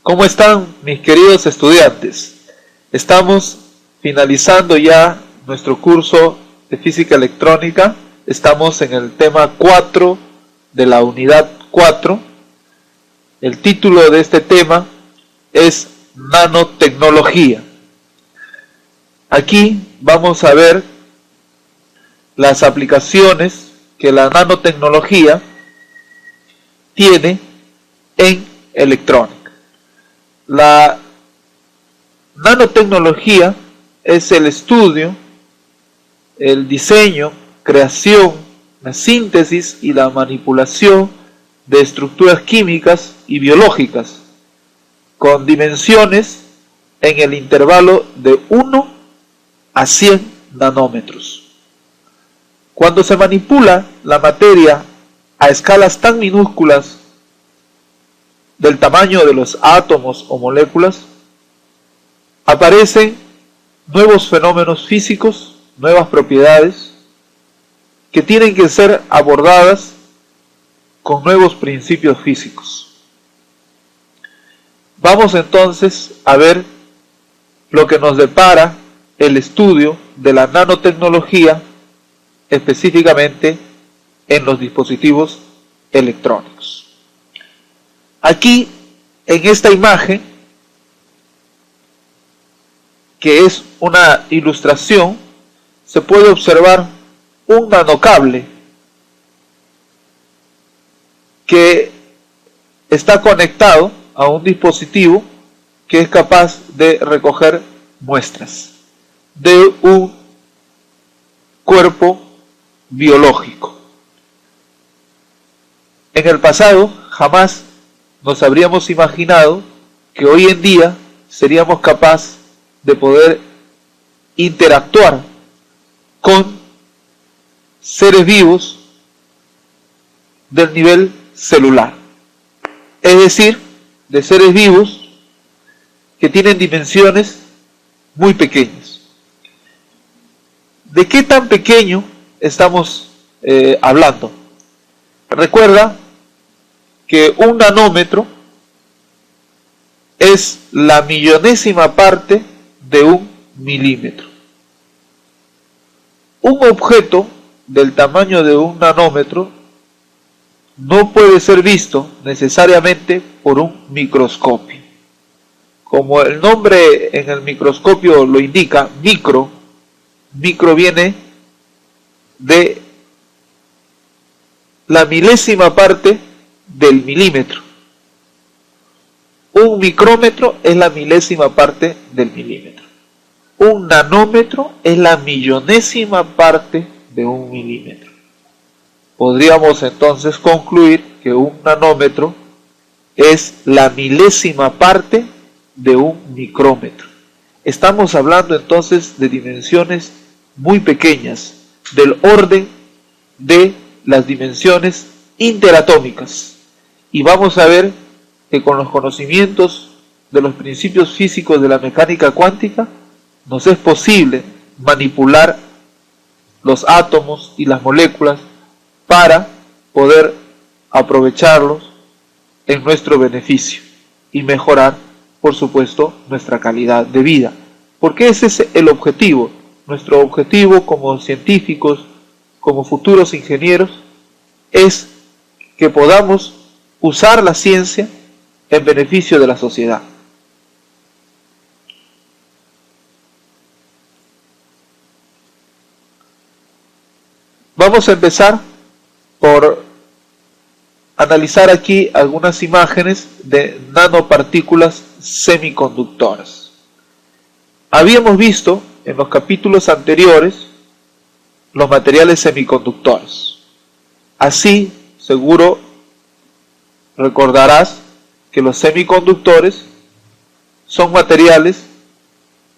¿Cómo están mis queridos estudiantes? Estamos finalizando ya nuestro curso de física electrónica. Estamos en el tema 4 de la unidad 4. El título de este tema es nanotecnología. Aquí vamos a ver las aplicaciones que la nanotecnología tiene en electrónica. La nanotecnología es el estudio, el diseño, creación, la síntesis y la manipulación de estructuras químicas y biológicas con dimensiones en el intervalo de 1 a 100 nanómetros. Cuando se manipula la materia a escalas tan minúsculas del tamaño de los átomos o moléculas, aparecen nuevos fenómenos físicos, nuevas propiedades que tienen que ser abordadas con nuevos principios físicos. Vamos entonces a ver lo que nos depara el estudio de la nanotecnología, específicamente en los dispositivos electrónicos. Aquí, en esta imagen, que es una ilustración, se puede observar un nanocable que está conectado a un dispositivo que es capaz de recoger muestras de un cuerpo biológico. En el pasado jamás nos habríamos imaginado que hoy en día seríamos capaces de poder interactuar con seres vivos del nivel celular. Es decir, de seres vivos que tienen dimensiones muy pequeñas. ¿De qué tan pequeño estamos hablando? Recuerda que un nanómetro es la millonésima parte de un milímetro. Un objeto del tamaño de un nanómetro no puede ser visto necesariamente por un microscopio. Como el nombre en el microscopio lo indica, micro viene de la milésima parte del milímetro. Un micrómetro es la milésima parte del milímetro. Un nanómetro es la millonésima parte de un milímetro. Podríamos entonces concluir que un nanómetro es la milésima parte de un micrómetro. Estamos hablando entonces de dimensiones muy pequeñas, del orden de las dimensiones interatómicas. Y vamos a ver que con los conocimientos de los principios físicos de la mecánica cuántica nos es posible manipular los átomos y las moléculas para poder aprovecharlos en nuestro beneficio y mejorar, por supuesto, nuestra calidad de vida. Porque ese es el objetivo. Nuestro objetivo como científicos, como futuros ingenieros, es que podamos usar la ciencia en beneficio de la sociedad. Vamos a empezar por analizar aquí algunas imágenes de nanopartículas semiconductoras. Habíamos visto en los capítulos anteriores los materiales semiconductores. Así, seguro recordarás que los semiconductores son materiales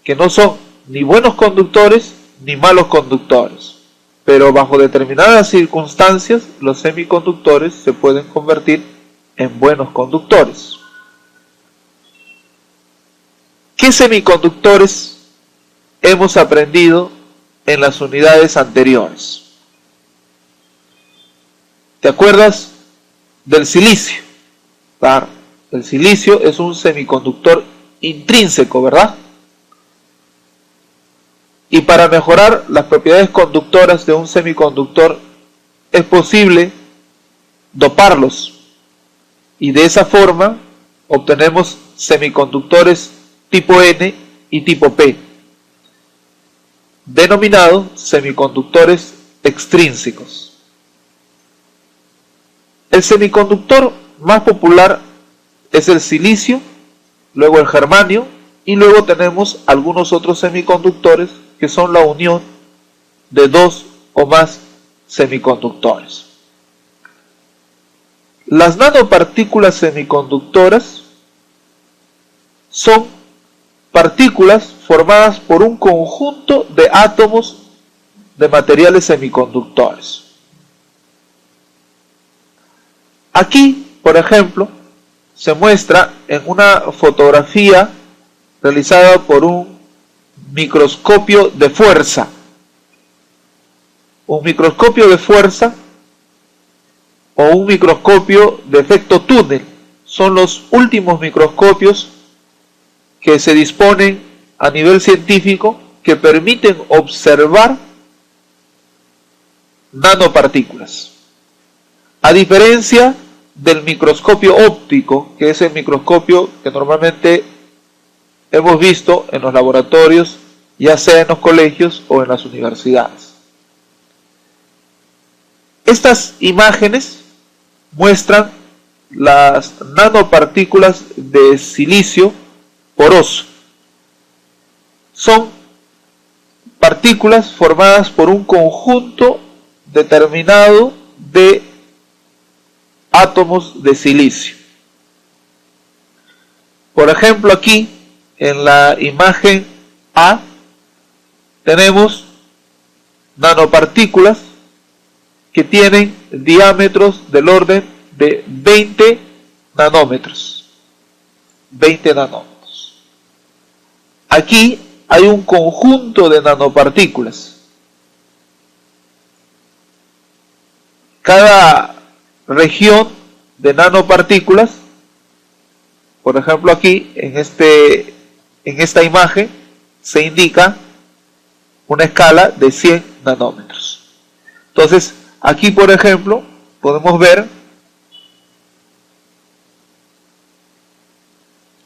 que no son ni buenos conductores ni malos conductores, pero bajo determinadas circunstancias los semiconductores se pueden convertir en buenos conductores. ¿Qué semiconductores hemos aprendido en las unidades anteriores? ¿Te acuerdas del silicio? Claro, El silicio es un semiconductor intrínseco, ¿verdad? Y para mejorar las propiedades conductoras de un semiconductor es posible doparlos. Y de esa forma obtenemos semiconductores tipo N y tipo P, denominados semiconductores extrínsecos. El semiconductor más popular es el silicio, luego el germanio y luego tenemos algunos otros semiconductores que son la unión de dos o más semiconductores. Las nanopartículas semiconductoras son partículas formadas por un conjunto de átomos de materiales semiconductores. Aquí, por ejemplo, se muestra en una fotografía realizada por un microscopio de fuerza. Un microscopio de fuerza o un microscopio de efecto túnel son los últimos microscopios que se disponen a nivel científico que permiten observar nanopartículas. A diferencia del microscopio óptico, que es el microscopio que normalmente hemos visto en los laboratorios, ya sea en los colegios o en las universidades. Estas imágenes muestran las nanopartículas de silicio poroso. Son partículas formadas por un conjunto determinado de átomos de silicio. Por ejemplo, aquí en la imagen A tenemos nanopartículas que tienen diámetros del orden de 20 nanómetros. 20 nanómetros. Aquí hay un conjunto de nanopartículas. Cada región de nanopartículas, por ejemplo aquí en esta imagen se indica una escala de 100 nanómetros. Entonces aquí, por ejemplo, podemos ver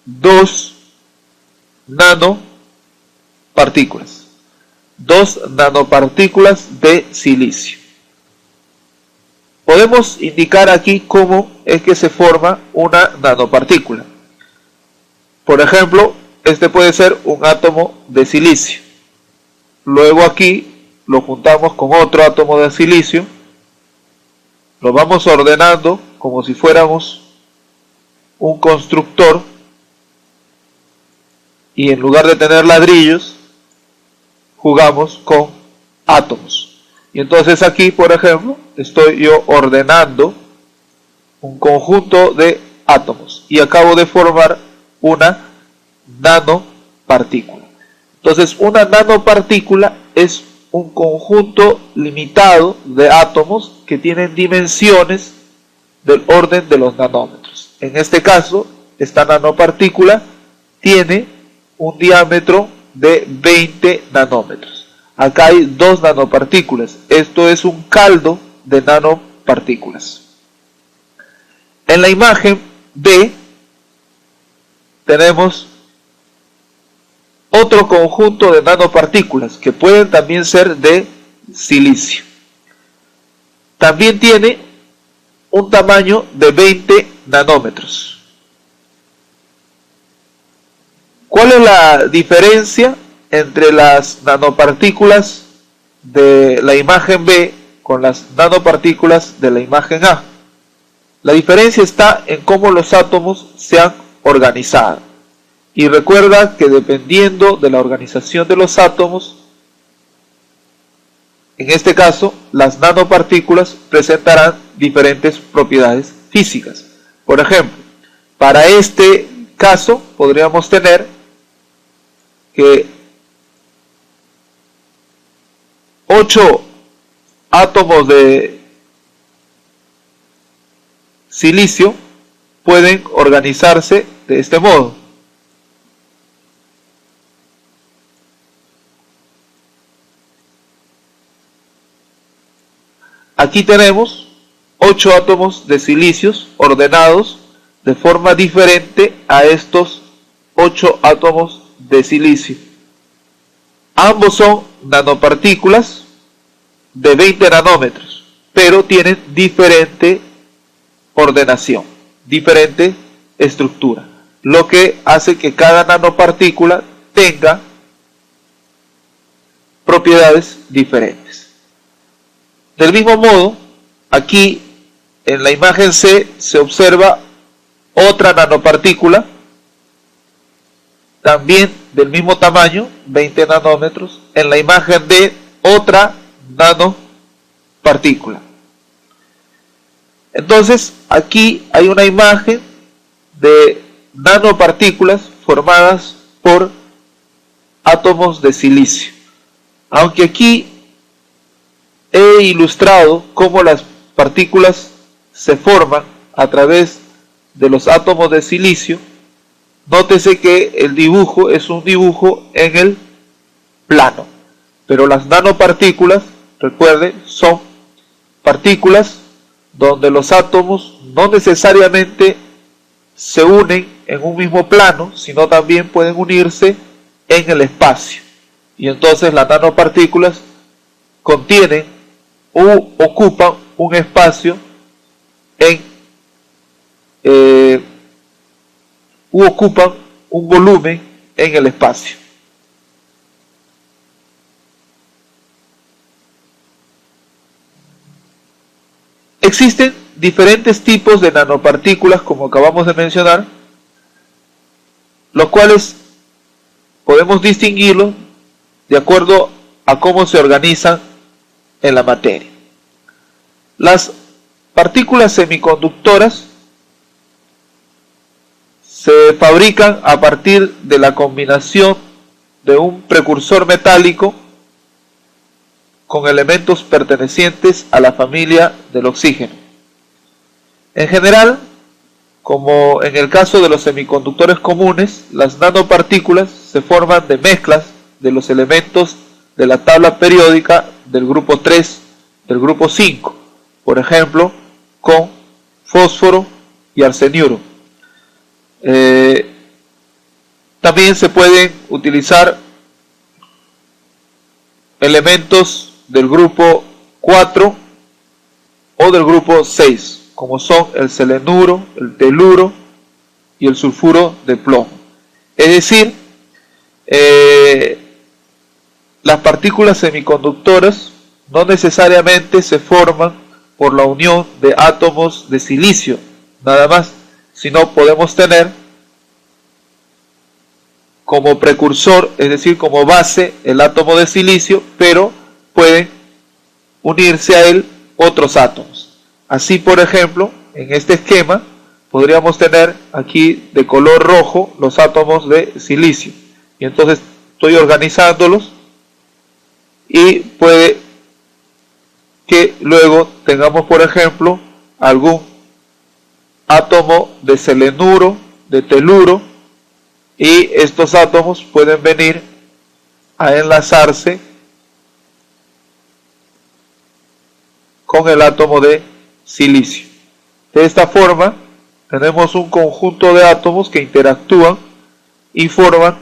dos nanopartículas de silicio. Podemos indicar aquí cómo es que se forma una nanopartícula. Por ejemplo, este puede ser un átomo de silicio. Luego aquí lo juntamos con otro átomo de silicio. Lo vamos ordenando como si fuéramos un constructor. Y en lugar de tener ladrillos, jugamos con átomos. Y entonces aquí, por ejemplo, estoy yo ordenando un conjunto de átomos y acabo de formar una nanopartícula. Entonces, una nanopartícula es un conjunto limitado de átomos que tienen dimensiones del orden de los nanómetros. En este caso, esta nanopartícula tiene un diámetro de 20 nanómetros. Acá hay dos nanopartículas. Esto es un caldo de nanopartículas. En la imagen B tenemos otro conjunto de nanopartículas que pueden también ser de silicio. También tiene un tamaño de 20 nanómetros. ¿Cuál es la diferencia entre las nanopartículas de la imagen B con las nanopartículas de la imagen A? La diferencia está en cómo los átomos se han organizado. Y recuerda que dependiendo de la organización de los átomos, en este caso, las nanopartículas presentarán diferentes propiedades físicas. Por ejemplo, para este caso podríamos tener que 8 átomos de silicio pueden organizarse de este modo. Aquí tenemos 8 átomos de silicios ordenados de forma diferente a estos 8 átomos de silicio. Ambos son nanopartículas de 20 nanómetros, pero tienen diferente ordenación, diferente estructura, lo que hace que cada nanopartícula tenga propiedades diferentes. Del mismo modo, aquí en la imagen C se observa otra nanopartícula, también del mismo tamaño, 20 nanómetros. En la imagen D, otra nanopartícula. Entonces, aquí hay una imagen de nanopartículas formadas por átomos de silicio. Aunque aquí he ilustrado cómo las partículas se forman a través de los átomos de silicio, nótese que el dibujo es un dibujo en el plano, pero las nanopartículas, recuerden, son partículas donde los átomos no necesariamente se unen en un mismo plano, sino también pueden unirse en el espacio. Y entonces las nanopartículas contienen u ocupan un espacio u ocupan un volumen en el espacio. Existen diferentes tipos de nanopartículas, como acabamos de mencionar, los cuales podemos distinguirlos de acuerdo a cómo se organizan en la materia. Las partículas semiconductoras se fabrican a partir de la combinación de un precursor metálico con elementos pertenecientes a la familia del oxígeno. En general, como en el caso de los semiconductores comunes, las nanopartículas se forman de mezclas de los elementos de la tabla periódica del grupo 3, del grupo 5, por ejemplo, con fósforo y arseniuro. También se pueden utilizar elementos del grupo 4 o del grupo 6, como son el selenuro, el teluro y el sulfuro de plomo. Es decir, las partículas semiconductoras no necesariamente se forman por la unión de átomos de silicio, nada más, sino podemos tener como precursor, es decir, como base, el átomo de silicio, pero pueden unirse a él otros átomos. Así, por ejemplo, en este esquema podríamos tener aquí de color rojo los átomos de silicio, y entonces estoy organizándolos y puede que luego tengamos, por ejemplo, algún átomo de selenuro, de teluro, y estos átomos pueden venir a enlazarse con el átomo de silicio. De esta forma tenemos un conjunto de átomos que interactúan y forman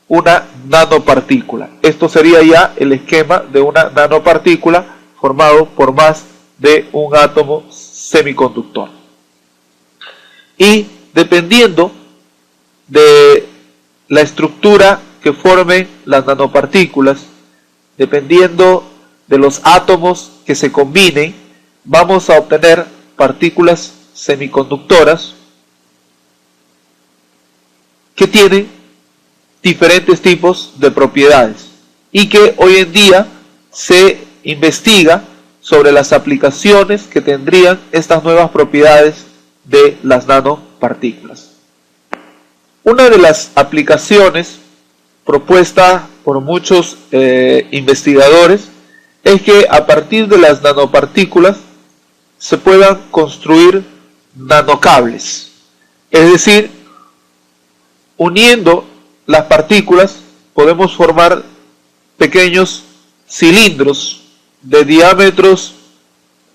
una nanopartícula. Esto sería ya el esquema de una nanopartícula formado por más de un átomo semiconductor. Y dependiendo de la estructura que formen las nanopartículas, dependiendo de los átomos que se combinen, vamos a obtener partículas semiconductoras que tienen diferentes tipos de propiedades y que hoy en día se investiga sobre las aplicaciones que tendrían estas nuevas propiedades de las nanopartículas. Una de las aplicaciones propuesta por muchos investigadores es que a partir de las nanopartículas se puedan construir nanocables. Es decir, uniendo las partículas podemos formar pequeños cilindros de diámetros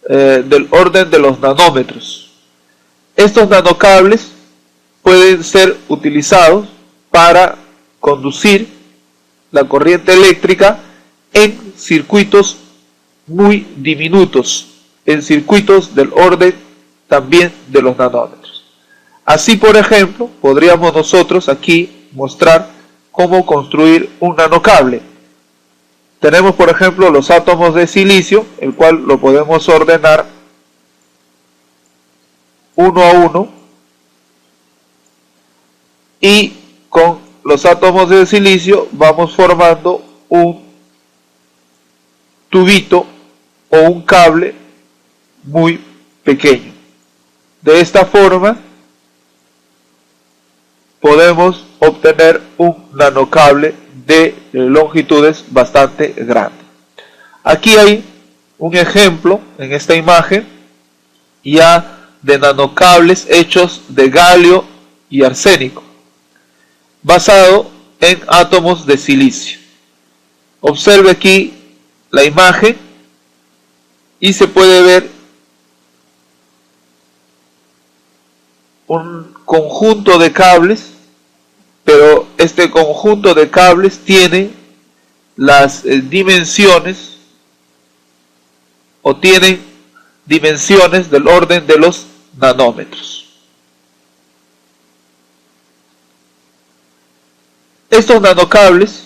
del orden de los nanómetros. Estos nanocables pueden ser utilizados para conducir la corriente eléctrica en circuitos muy diminutos, en circuitos del orden también de los nanómetros. Así, por ejemplo, podríamos nosotros aquí mostrar cómo construir un nanocable. Tenemos, por ejemplo, los átomos de silicio, el cual lo podemos ordenar uno a uno, y con los átomos de silicio vamos formando un tubito o un cable muy pequeño. De esta forma podemos obtener un nanocable de longitudes bastante grandes. Aquí hay un ejemplo en esta imagen ya de nanocables hechos de galio y arsénico, basado en átomos de silicio. Observe aquí la imagen y se puede ver un conjunto de cables, pero este conjunto de cables tiene las dimensiones o tienen dimensiones del orden de los nanómetros. Estos nanocables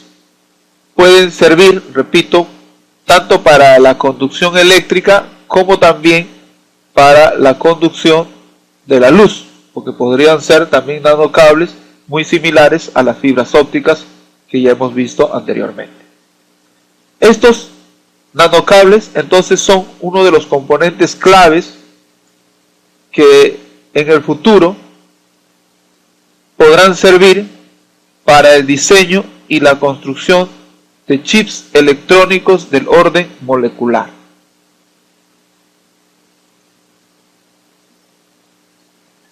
pueden servir, repito, tanto para la conducción eléctrica como también para la conducción de la luz, porque podrían ser también nanocables muy similares a las fibras ópticas que ya hemos visto anteriormente. Estos nanocables entonces son uno de los componentes claves que en el futuro podrán servir para el diseño y la construcción de chips electrónicos del orden molecular.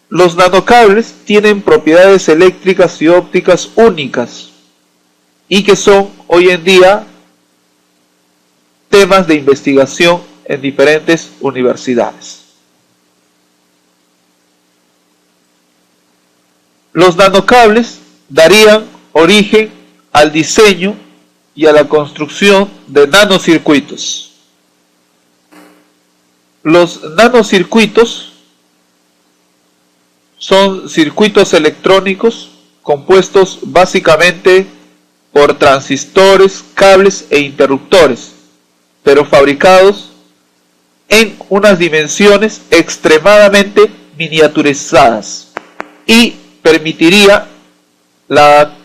Los nanocables tienen propiedades eléctricas y ópticas únicas y que son hoy en día temas de investigación en diferentes universidades. Los nanocables darían origen al diseño y a la construcción de nanocircuitos. Los nanocircuitos son circuitos electrónicos compuestos básicamente por transistores, cables e interruptores, pero fabricados en unas dimensiones extremadamente miniaturizadas, y permitiría la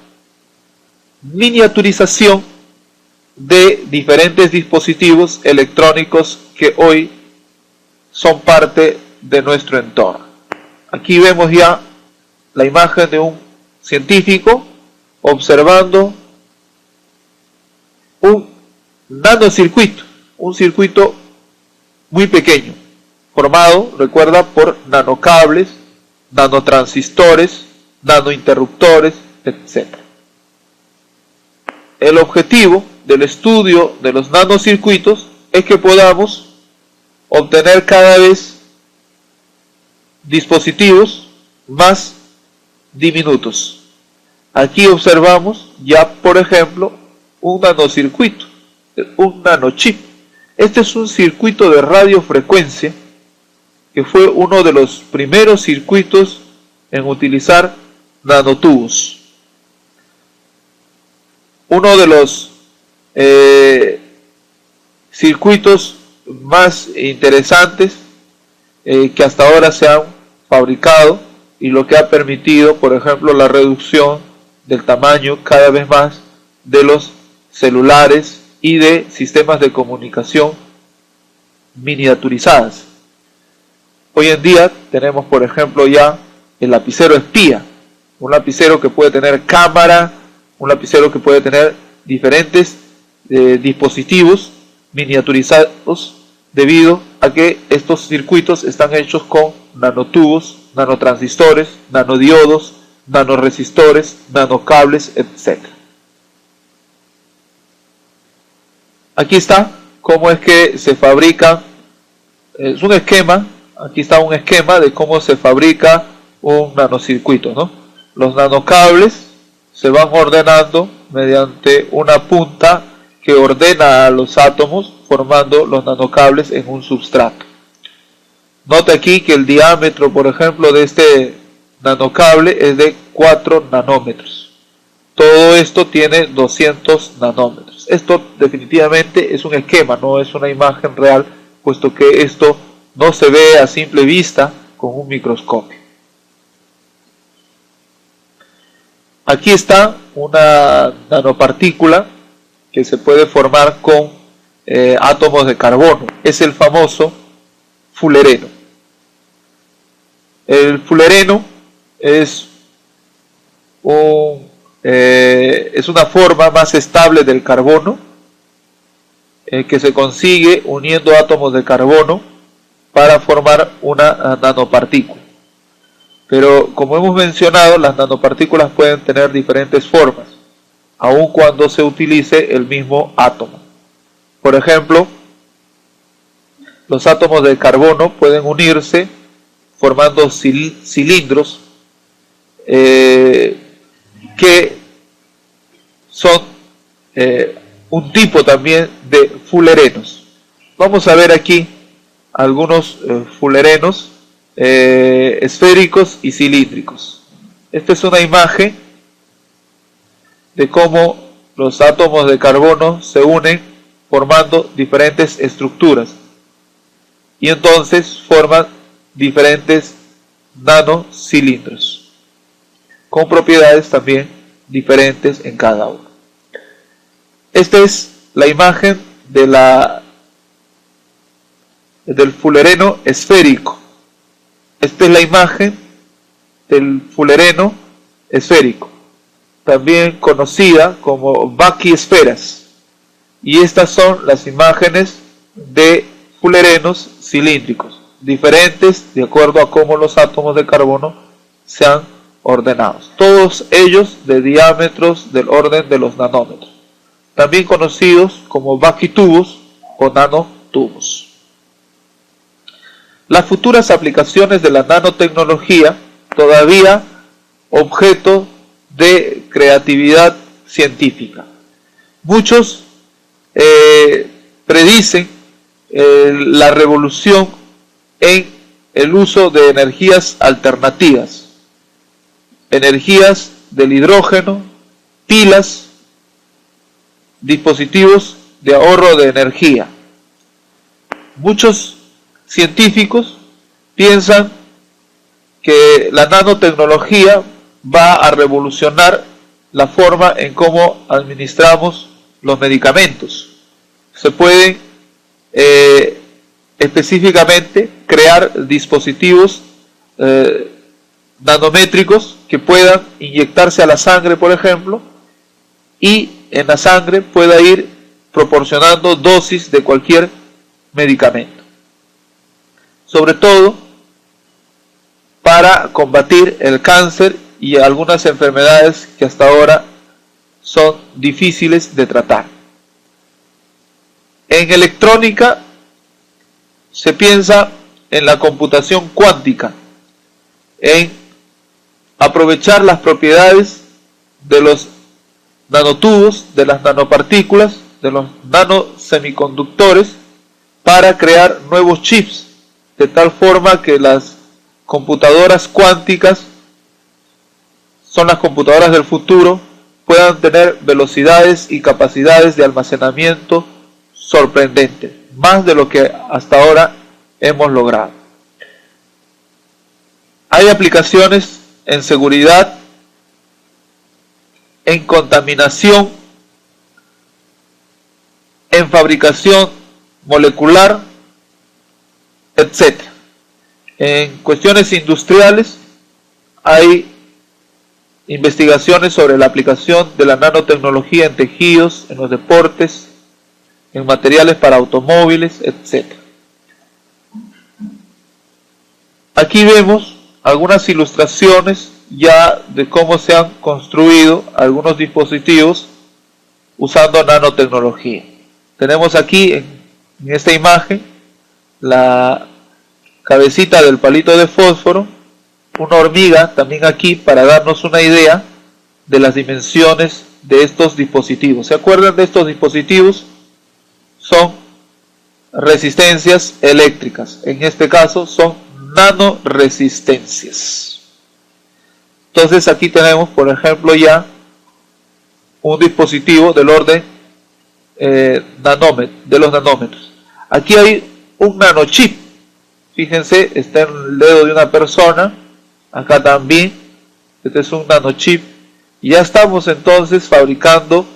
miniaturización de diferentes dispositivos electrónicos que hoy son parte de nuestro entorno. Aquí vemos ya la imagen de un científico observando un nanocircuito, un circuito muy pequeño, formado, recuerda, por nanocables, nanotransistores, nanointerruptores, etc. El objetivo del estudio de los nanocircuitos es que podamos obtener cada vez dispositivos más diminutos. Aquí observamos ya, por ejemplo, un nanocircuito, un nanochip. Este es un circuito de radiofrecuencia que fue uno de los primeros circuitos en utilizar nanotubos. Uno de los circuitos más interesantes que hasta ahora se han fabricado, y lo que ha permitido, por ejemplo, la reducción del tamaño cada vez más de los celulares y de sistemas de comunicación miniaturizadas. Hoy en día tenemos, por ejemplo, ya el lapicero espía, un lapicero que puede tener cámara, un lapicero que puede tener diferentes dispositivos miniaturizados debido a que estos circuitos están hechos con nanotubos, nanotransistores, nanodiodos, nanoresistores, nanocables, etc. Aquí está cómo es que se fabrica, es un esquema, aquí está un esquema de cómo se fabrica un nanocircuito, ¿no? Los nanocables se van ordenando mediante una punta que ordena a los átomos, formando los nanocables en un substrato. Note aquí que el diámetro, por ejemplo, de este nanocable es de 4 nanómetros. Todo esto tiene 200 nanómetros. Esto definitivamente es un esquema, no es una imagen real, puesto que esto no se ve a simple vista con un microscopio. Aquí está una nanopartícula que se puede formar con átomos de carbono. Es el famoso fulereno. El fulereno es una forma más estable del carbono que se consigue uniendo átomos de carbono para formar una nanopartícula. Pero como hemos mencionado, las nanopartículas pueden tener diferentes formas, aun cuando se utilice el mismo átomo. Por ejemplo, los átomos de carbono pueden unirse formando cilindros que son un tipo también de fulerenos. Vamos a ver aquí algunos fulerenos esféricos y cilíndricos. Esta es una imagen de cómo los átomos de carbono se unen formando diferentes estructuras y entonces forman diferentes nanocilindros con propiedades también diferentes en cada uno. Esta es la imagen del fulereno esférico. Esta es la imagen del fulereno esférico, también conocida como baquiesferas. Y estas son las imágenes de fulerenos cilíndricos, diferentes de acuerdo a cómo los átomos de carbono se han ordenado. Todos ellos de diámetros del orden de los nanómetros, también conocidos como baquitubos o nanotubos. Las futuras aplicaciones de la nanotecnología, todavía objeto de creatividad científica. Muchos predicen la revolución en el uso de energías alternativas, energías del hidrógeno, pilas, dispositivos de ahorro de energía. Muchos científicos piensan que la nanotecnología va a revolucionar la forma en cómo administramos los medicamentos. Se pueden específicamente crear dispositivos nanométricos que puedan inyectarse a la sangre, por ejemplo, y en la sangre pueda ir proporcionando dosis de cualquier medicamento, sobre todo para combatir el cáncer y algunas enfermedades que hasta ahora son difíciles de tratar. En electrónica se piensa en la computación cuántica, en aprovechar las propiedades de los nanotubos, de las nanopartículas, de los nanosemiconductores para crear nuevos chips, de tal forma que las computadoras cuánticas son las computadoras del futuro, puedan tener velocidades y capacidades de almacenamiento sorprendentes, más de lo que hasta ahora hemos logrado. Hay aplicaciones en seguridad, en contaminación, en fabricación molecular, etc. En cuestiones industriales hay investigaciones sobre la aplicación de la nanotecnología en tejidos, en los deportes, en materiales para automóviles, etc. Aquí vemos algunas ilustraciones ya de cómo se han construido algunos dispositivos usando nanotecnología. Tenemos aquí en esta imagen la cabecita del palito de fósforo, una hormiga también aquí para darnos una idea de las dimensiones de estos dispositivos. ¿Se acuerdan de estos dispositivos? Son resistencias eléctricas, en este caso son nanoresistencias. Entonces aquí tenemos, por ejemplo, ya un dispositivo del orden de los nanómetros. Aquí hay un nanochip. Fíjense, está en el dedo de una persona. Acá también. Este es un nanochip. Y ya estamos entonces fabricando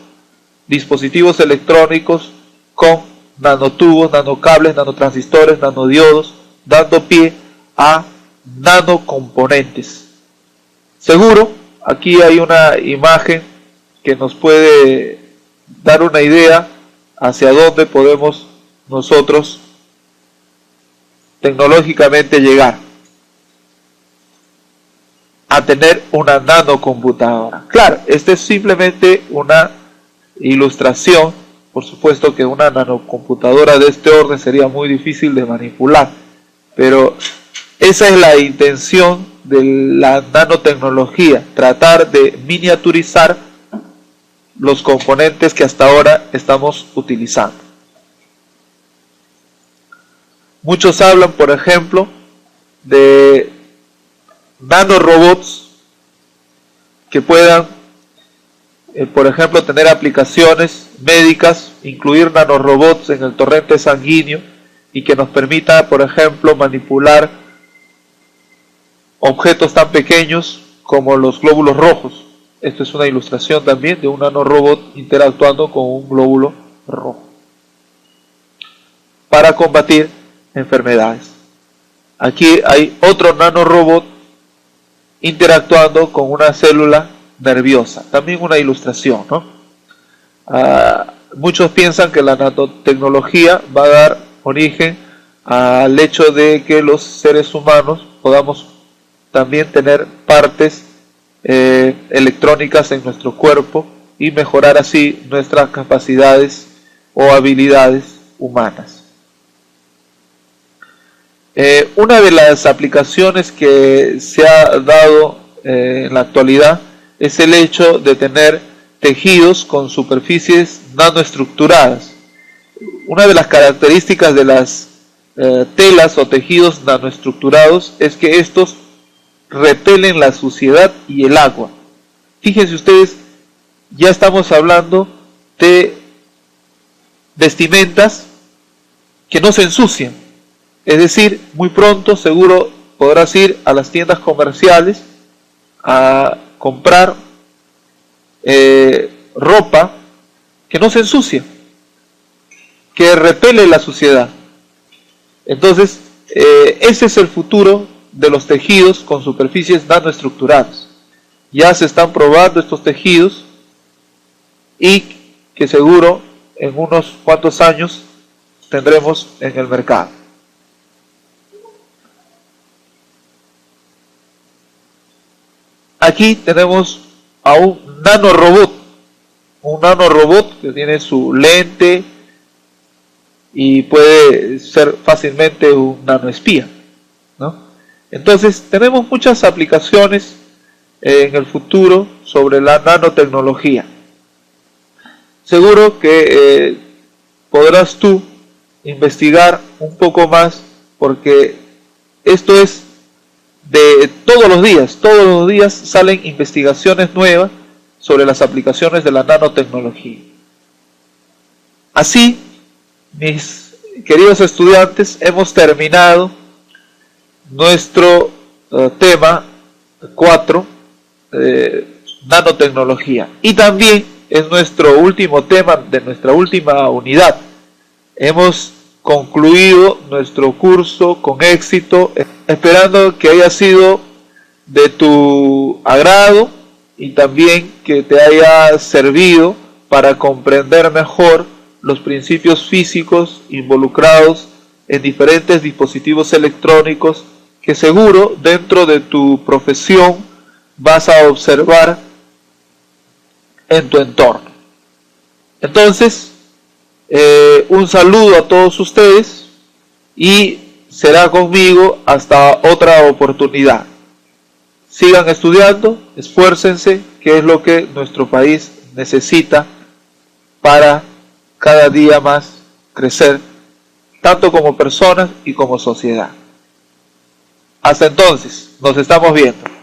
dispositivos electrónicos con nanotubos, nanocables, nanotransistores, nanodiodos, dando pie a nanocomponentes. Seguro, aquí hay una imagen que nos puede dar una idea hacia dónde podemos nosotros tecnológicamente llegar a tener una nanocomputadora. Claro, esta es simplemente una ilustración. Por supuesto que una nanocomputadora de este orden sería muy difícil de manipular, pero esa es la intención de la nanotecnología, tratar de miniaturizar los componentes que hasta ahora estamos utilizando. Muchos hablan, por ejemplo, de nanorobots que puedan, por ejemplo, tener aplicaciones médicas, incluir nanorobots en el torrente sanguíneo y que nos permita, por ejemplo, manipular objetos tan pequeños como los glóbulos rojos. Esto es una ilustración también de un nanorobot interactuando con un glóbulo rojo para combatir enfermedades. Aquí hay otro nanorobot interactuando con una célula nerviosa. También una ilustración, ¿no? Muchos piensan que la nanotecnología va a dar origen al hecho de que los seres humanos podamos también tener partes electrónicas en nuestro cuerpo y mejorar así nuestras capacidades o habilidades humanas. Una de las aplicaciones que se ha dado en la actualidad es el hecho de tener tejidos con superficies nanoestructuradas. Una de las características de las telas o tejidos nanoestructurados es que estos repelen la suciedad y el agua. Fíjense ustedes, ya estamos hablando de vestimentas que no se ensucian. Es decir, muy pronto seguro podrás ir a las tiendas comerciales a comprar ropa que no se ensucia, que repele la suciedad. Entonces, ese es el futuro de los tejidos con superficies nanoestructuradas. Ya se están probando estos tejidos y que seguro en unos cuantos años tendremos en el mercado. Aquí tenemos a un nanorobot que tiene su lente y puede ser fácilmente un nanoespía, ¿no? Entonces tenemos muchas aplicaciones en el futuro sobre la nanotecnología. Seguro que podrás tú investigar un poco más, porque esto es de todos los días salen investigaciones nuevas sobre las aplicaciones de la nanotecnología. Así, mis queridos estudiantes, hemos terminado nuestro tema 4, nanotecnología, y también es nuestro último tema de nuestra última unidad. Hemos concluido nuestro curso con éxito, esperando que haya sido de tu agrado y también que te haya servido para comprender mejor los principios físicos involucrados en diferentes dispositivos electrónicos que seguro dentro de tu profesión vas a observar en tu entorno. Entonces, un saludo a todos ustedes y será conmigo hasta otra oportunidad. Sigan estudiando, esfuércense, que es lo que nuestro país necesita para cada día más crecer, tanto como personas y como sociedad. Hasta entonces, nos estamos viendo.